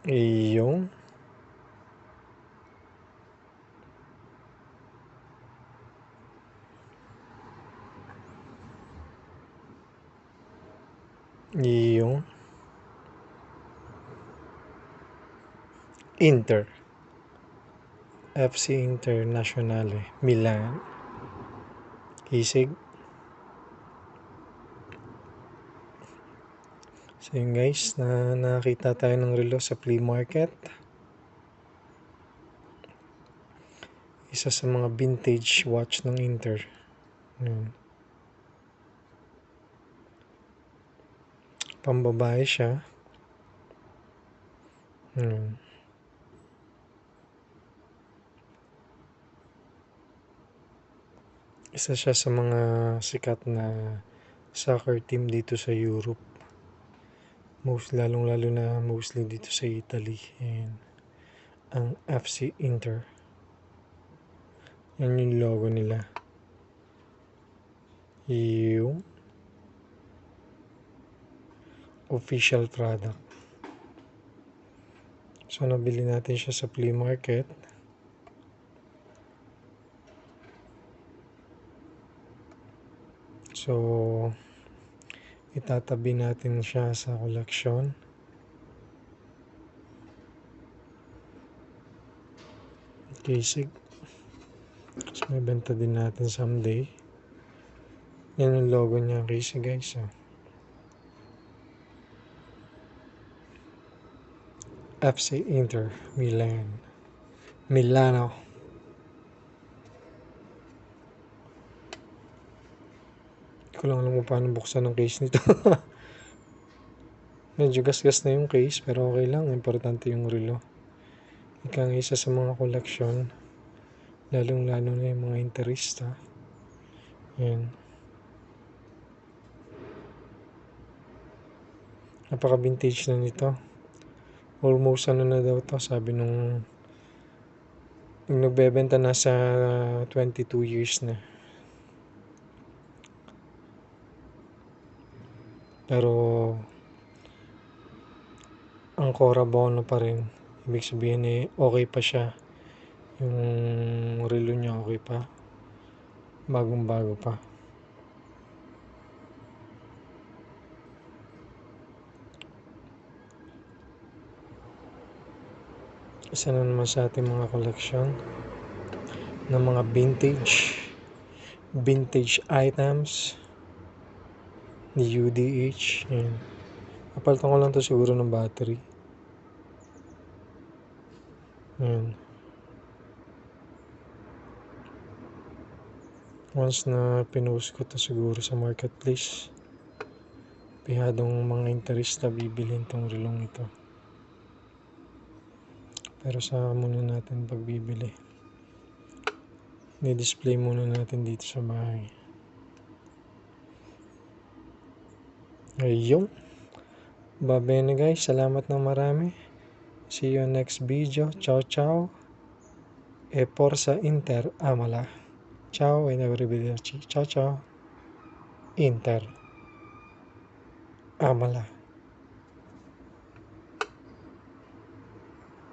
Iyong Inter FC Internazionale Milan. Kisig. So yun guys, nakita tayo ng relo sa flea market. Isa sa mga vintage watch ng Inter. Pambabae siya. Isa siya sa mga sikat na soccer team dito sa Europe. Lalong-lalo na mostly dito sa Italy. Ayan. Ang FC Inter. Yan yung logo nila. Yung official product. So nabili natin siya sa flea market. So itatabi natin siya sa koleksyon. Kisig. So may benta din natin someday. Yan yung logo niya, kisig guys. FC Inter Milano. Ko lang alam kung paano buksan ng case nito. Medyo gasgas na yung case pero okay lang, importante yung relo. Ika nga isa sa mga koleksyon, lalong-lalo na yung mga interista. Yan. Napaka-vintage na nito. Almost na daw to, sabi nung nagbebenta na sa 22 years na. Pero ang Cora Bono pa rin. Ibig sabihin okay pa siya. Yung relo niya okay pa. Bagong-bago pa. Isa na naman sa ating mga koleksyon ng mga vintage items ni UDH. Yan. Napalitan ko lang to siguro ng battery. Yan. Once na pinost ko to siguro sa marketplace, pihadong mga interista bibilhin tong relong ito. Pero sa muna natin pagbibili. Ni-display muna natin dito sa bahay. Ayun. Babene guys, salamat ng marami. See you next video. Ciao ciao. E Forza Inter amala. Ciao e arrivederci. Ciao ciao. Inter amala.